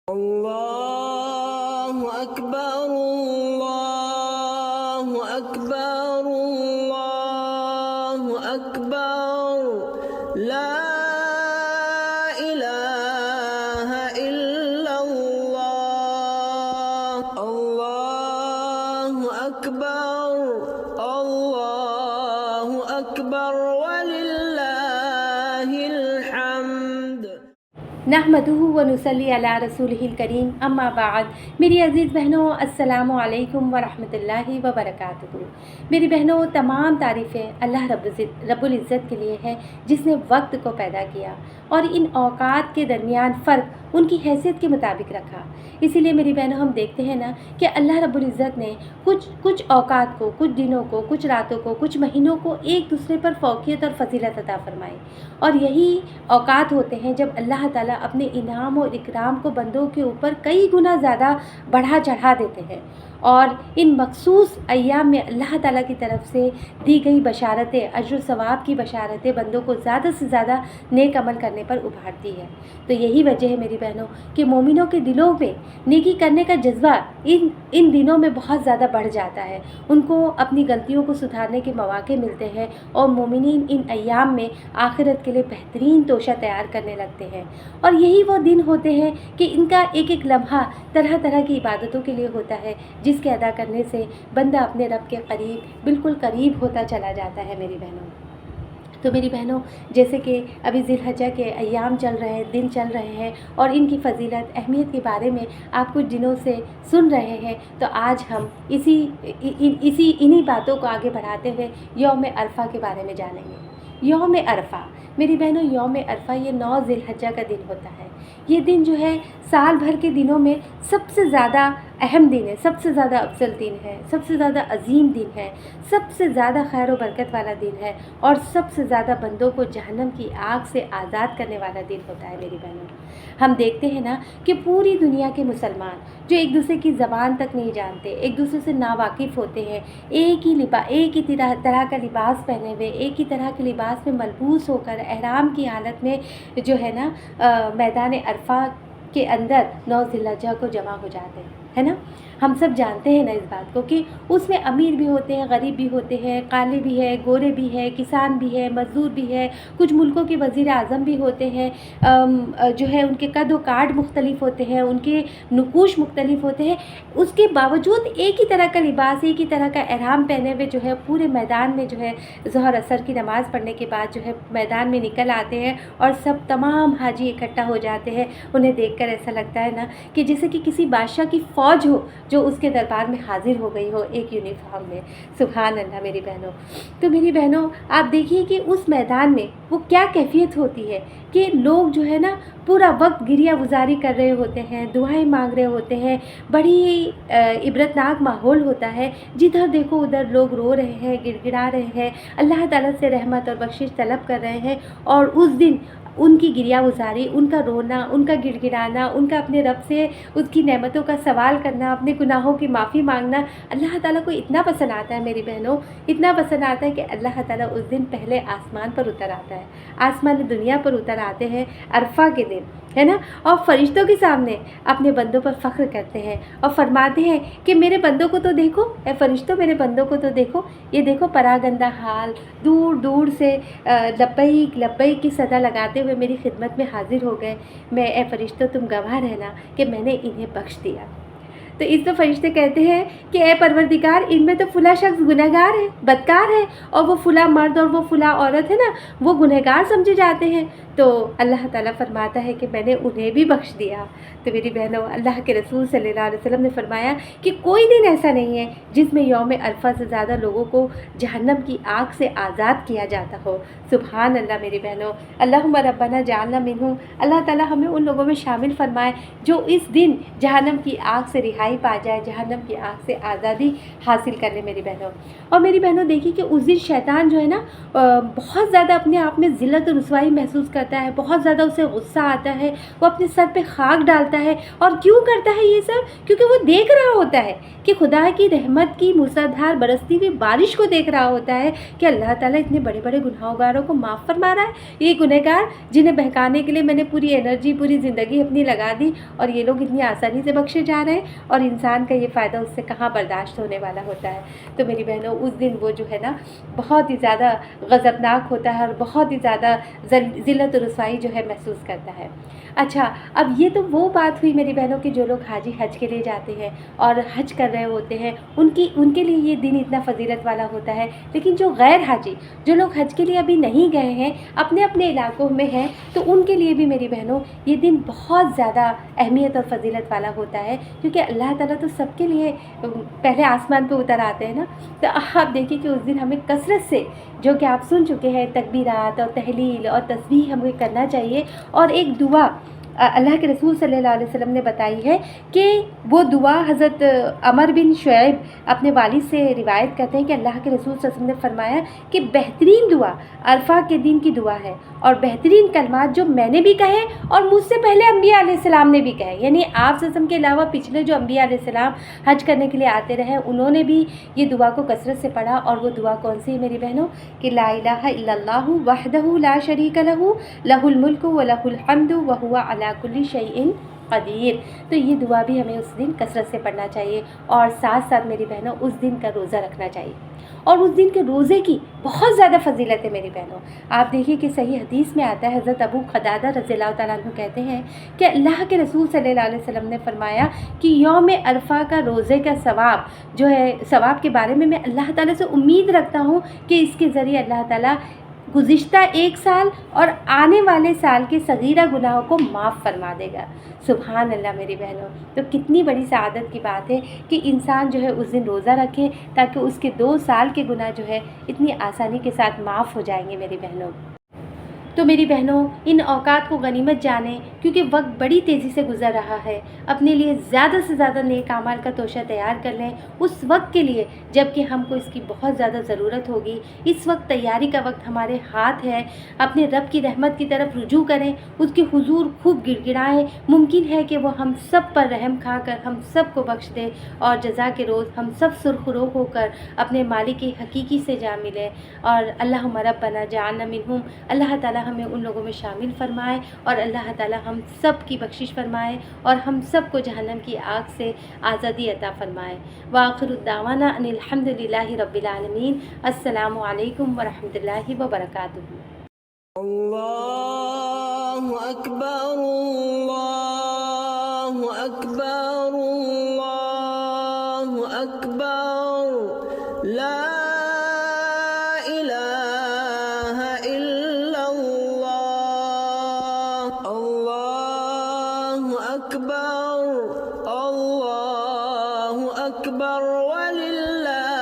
اللہ اکبر اللہ اکبر اللہ اکبر لا الہ الا اللہ اللہ اکبر وللہ الحمد۔ نحمدہ و نصلی علی رسولہ الکریم، اما بعد۔ میری عزیز بہنوں، السلام علیکم ورحمۃ اللہ وبرکاتہ۔ میری بہنوں، تمام تعریفیں اللہ رب العزت کے لیے ہے، جس نے وقت کو پیدا کیا اور ان اوقات کے درمیان فرق ان کی حیثیت کے مطابق رکھا۔ اسی لیے میری بہنوں، ہم دیکھتے ہیں نا کہ اللہ رب العزت نے کچھ اوقات کو، کچھ دنوں کو، کچھ راتوں کو، کچھ مہینوں کو ایک دوسرے پر فوقیت اور فضیلت عطا فرمائی، اور یہی اوقات ہوتے ہیں جب اللہ تعالیٰ اپنے انعام اور اکرام کو بندوں کے اوپر کئی گنا زیادہ بڑھا چڑھا دیتے ہیں، اور ان مخصوص ایام میں اللہ تعالیٰ کی طرف سے دی گئی بشارتیں، اجر و ثواب کی بشارتیں بندوں کو زیادہ سے زیادہ نیک عمل کرنے پر ابھارتی ہے۔ تو یہی وجہ ہے میری بہنوں کہ مومنوں کے دلوں میں نیکی کرنے کا جذبہ ان دنوں میں بہت زیادہ بڑھ جاتا ہے، ان کو اپنی غلطیوں کو سدھارنے کے مواقع ملتے ہیں، اور مومنین ان ایام میں آخرت کے لیے بہترین توشہ تیار کرنے لگتے ہیں۔ اور یہی وہ دن ہوتے ہیں کہ ان کا ایک ایک لمحہ طرح طرح کی عبادتوں کے لیے ہوتا ہے، جس کے ادا کرنے سے بندہ اپنے رب کے قریب، بالکل قریب ہوتا چلا جاتا ہے میری بہنوں۔ تو میری بہنوں، جیسے کہ ابھی ذی الحجہ کے ایام چل رہے ہیں، دن چل رہے ہیں، اور ان کی فضیلت، اہمیت کے بارے میں آپ کچھ دنوں سے سن رہے ہیں، تو آج ہم انہی باتوں کو آگے بڑھاتے ہوئے یوم عرفہ کے بارے میں جانیں گے۔ یوم عرفہ میری بہنوں، یوم عرفہ یہ 9 ذی الحجہ کا دن ہوتا ہے۔ یہ دن جو ہے سال بھر کے دنوں میں سب سے زیادہ اہم دن ہے، سب سے زیادہ افضل دن ہے، سب سے زیادہ عظیم دن ہے، سب سے زیادہ خیر و برکت والا دن ہے، اور سب سے زیادہ بندوں کو جہنم کی آگ سے آزاد کرنے والا دن ہوتا ہے میری بہنوں۔ ہم دیکھتے ہیں نا کہ پوری دنیا کے مسلمان جو ایک دوسرے کی زبان تک نہیں جانتے، ایک دوسرے سے ناواقف ہوتے ہیں، ایک ہی طرح کا لباس پہنے ہوئے، ایک ہی طرح کے لباس میں ملبوس ہو کر احرام کی حالت میں جو ہے نا میدان عرفہ کے اندر 9 ذی الحجہ کو جمع ہو جاتے ہیں، ہے نا۔ ہم سب جانتے ہیں نا اس بات کو کہ اس میں امیر بھی ہوتے ہیں، غریب بھی ہوتے ہیں، کالے بھی ہیں، گورے بھی ہیں، کسان بھی ہے، مزدور بھی ہے، کچھ ملکوں کے وزیر اعظم بھی ہوتے ہیں، جو ہے ان کے قد و کاٹ مختلف ہوتے ہیں، ان کے نقوش مختلف ہوتے ہیں، اس کے باوجود ایک ہی طرح کا لباس، ایک ہی طرح کا احرام پہنے ہوئے جو ہے پورے میدان میں جو ہے ظہر اثر کی نماز پڑھنے کے بعد جو ہے میدان میں نکل آتے ہیں، اور سب تمام حاجی اکٹھا ہو جاتے ہیں۔ انہیں دیکھ کر ایسا لگتا ہے نا کہ جیسے کہ کسی بادشاہ کی فوج ہو جو اس کے دربار میں حاضر ہو گئی ہو ایک یونیفارم میں۔ سبحان اللہ میری بہنوں۔ تو میری بہنوں، آپ دیکھیے کہ اس میدان میں وہ کیا کیفیت ہوتی ہے کہ لوگ جو ہے نا پورا وقت گریہ گزاری کر رہے ہوتے ہیں، دعائیں مانگ رہے ہوتے ہیں، بڑی عبرتناک ماحول ہوتا ہے، جدھر دیکھو ادھر لوگ رو رہے ہیں، گڑ گڑا رہے ہیں، اللہ تعالیٰ سے رحمت اور بخشش طلب کر رہے ہیں، اور اس دن ان کی گریہ گزاری، ان کا رونا، ان کا گڑ گڑانا، ان کا اپنے رب سے اس کی نعمتوں کا سوال کرنا، اپنے گناہوں کی معافی مانگنا اللہ تعالیٰ کو اتنا پسند آتا ہے میری بہنوں، اتنا پسند آتا ہے کہ اللہ تعالیٰ اس دن پہلے آسمان پر اتر آتا ہے، آسمان دنیا پر اتر آتے ہیں عرفہ کے دن، ہے نا، اور فرشتوں کے سامنے اپنے بندوں پر فخر کرتے ہیں اور فرماتے ہیں کہ میرے بندوں کو تو دیکھو، اے فرشتوں میرے بندوں کو تو دیکھو، یہ دیکھو پراگندہ حال، دور دور سے لبیک لبیک کی صدا لگاتے ہوئے میری خدمت میں حاضر ہو گئے، میں اے فرشتوں تم گواہ رہنا کہ میں نے انہیں بخش دیا۔ تو اس پہ فرشتے کہتے ہیں کہ اے پروردگار، ان میں تو فلاں شخص گنہگار ہے، بدکار ہے، اور وہ فلاں مرد اور وہ فلاں عورت ہے نا، وہ گنہگار سمجھے جاتے ہیں، تو اللہ تعالیٰ فرماتا ہے کہ میں نے انہیں بھی بخش دیا۔ تو میری بہنوں، اللہ کے رسول صلی اللہ علیہ وسلم نے فرمایا کہ کوئی دن ایسا نہیں ہے جس میں یوم عرفہ سے زیادہ لوگوں کو جہنم کی آگ سے آزاد کیا جاتا ہو۔ سبحان اللہ میری بہنوں، اللہم ربنا جعلنا منہم، اللہ تعالیٰ ہمیں ان لوگوں میں شامل فرمائے جو اس دن جہنم کی آگ سے رہائی رہائی پا جائے، جہنم کی آگ سے آزادی حاصل کر لے میری بہنوں۔ اور میری بہنوں دیکھیے کہ اس دن شیطان جو ہے نا بہت زیادہ اپنے آپ میں ذلت و رسوائی محسوس کرتا ہے، بہت زیادہ اسے غصہ آتا ہے، وہ اپنے سر پہ خاک ڈالتا ہے۔ اور کیوں کرتا ہے یہ سب؟ کیونکہ وہ دیکھ رہا ہوتا ہے کہ خدا کی رحمت کی موسلادھار برستی ہوئی بارش کو دیکھ رہا ہوتا ہے کہ اللہ تعالیٰ اتنے بڑے بڑے گناہ گاروں کو معاف فرما رہا ہے۔ یہ گنہگار جنہیں بہکانے کے لیے میں نے پوری انرجی، پوری زندگی اپنی لگا دی، اور یہ لوگ اتنی آسانی سے بخشے جا رہے ہیں، اور انسان کا یہ فائدہ اس سے کہاں برداشت ہونے والا ہوتا ہے۔ تو میری بہنوں اس دن وہ جو ہے نا بہت ہی زیادہ غضبناک ہوتا ہے، اور بہت ہی زیادہ ذلت و رسوائی جو ہے محسوس کرتا ہے۔ اچھا، اب یہ تو وہ بات ہوئی میری بہنوں کہ جو لوگ حاجی حج کے لیے جاتے ہیں اور حج کر رہے ہوتے ہیں، ان کے لیے یہ دن اتنا فضیلت والا ہوتا ہے۔ لیکن جو غیر حاجی، جو لوگ حج کے لیے ابھی نہیں گئے ہیں، اپنے اپنے علاقوں میں ہیں، تو ان کے لیے بھی میری بہنوں یہ دن بہت زیادہ اہمیت اور فضیلت والا ہوتا ہے، کیونکہ اللہ تعالیٰ تو سب کے لیے پہلے آسمان پہ اتر آتے ہیں نا۔ تو آپ دیکھیے کہ اس دن ہمیں کثرت سے، جو کہ آپ سن چکے ہیں، تکبیرات اور تحلیل اور تسبیح ہمیں کرنا چاہیے، اور ایک دعا اللہ کے رسول صلی اللہ علیہ وسلم نے بتائی ہے کہ وہ دعا حضرت عمر بن شعیب اپنے والد سے روایت کرتے ہیں کہ اللہ کے رسول صلی اللہ علیہ وسلم نے فرمایا کہ بہترین دعا عرفہ کے دن کی دعا ہے، اور بہترین کلمات جو میں نے بھی کہے اور مجھ سے پہلے انبیاء علیہ السلام نے بھی کہے، یعنی آپ صلی اللہ علیہ وسلم کے علاوہ پچھلے جو انبیاء علیہ السلام حج کرنے کے لیے آتے رہے، انہوں نے بھی یہ دعا کو کثرت سے پڑھا۔ اور وہ دعا کون سی ہے میری بہنوں؟ کہ لا الہ الا اللہ وحدہ لا شریک لہ لہ الملک ولہ الحمد وہو علی کل شیء قدیر۔ تو یہ دعا بھی ہمیں اس دن کثرت سے پڑھنا چاہیے، اور ساتھ ساتھ میری بہنوں اس دن کا روزہ رکھنا چاہیے، اور اس دن کے روزے کی بہت زیادہ فضیلت ہے میری بہنوں۔ آپ دیکھیے کہ صحیح حدیث میں آتا ہے، حضرت ابو قتادہ رضی اللہ تعالیٰ عنہ کہتے ہیں کہ اللہ کے رسول صلی اللہ علیہ وسلم نے فرمایا کہ یوم عرفہ کا روزے کا ثواب جو ہے، ثواب کے بارے میں اللہ تعالیٰ سے امید رکھتا ہوں کہ اس کے ذریعے اللہ تعالیٰ گزشتہ ایک سال اور آنے والے سال کے صغیرہ گناہوں کو معاف فرما دے گا۔ سبحان اللہ میری بہنوں، تو کتنی بڑی سعادت کی بات ہے کہ انسان جو ہے اس دن روزہ رکھے، تاکہ اس کے 2 سال کے گناہ جو ہے اتنی آسانی کے ساتھ معاف ہو جائیں گے میری بہنوں۔ تو میری بہنوں ان اوقات کو غنیمت جانیں، کیونکہ وقت بڑی تیزی سے گزر رہا ہے۔ اپنے لیے زیادہ سے زیادہ نیک اعمال کا توشہ تیار کر لیں اس وقت کے لیے جب کہ ہم کو اس کی بہت زیادہ ضرورت ہوگی۔ اس وقت تیاری کا وقت ہمارے ہاتھ ہے۔ اپنے رب کی رحمت کی طرف رجوع کریں، اس کے حضور خوب گڑ گڑائیں۔ ممکن ہے کہ وہ ہم سب پر رحم کھا کر ہم سب کو بخش دے، اور جزا کے روز ہم سب سرخرو ہو کر اپنے مالک حقیقی سے جا ملیں۔ اور اللہم ربنا جعلنا منہم، اللہ تعالیٰ ہمیں ان لوگوں میں شامل فرمائے، اور اللہ تعالیٰ ہم سب کی بخشش فرمائے، اور ہم سب کو جہنم کی آگ سے آزادی عطا فرمائے۔ وآخر الدعوانا ان الحمد للہ رب العالمین۔ السلام علیکم ورحمۃ اللہ وبرکاتہ۔ اللہ اکبر اللہ اکبر اللہ اکبر، لا اکبر اللہ اکبر وللہ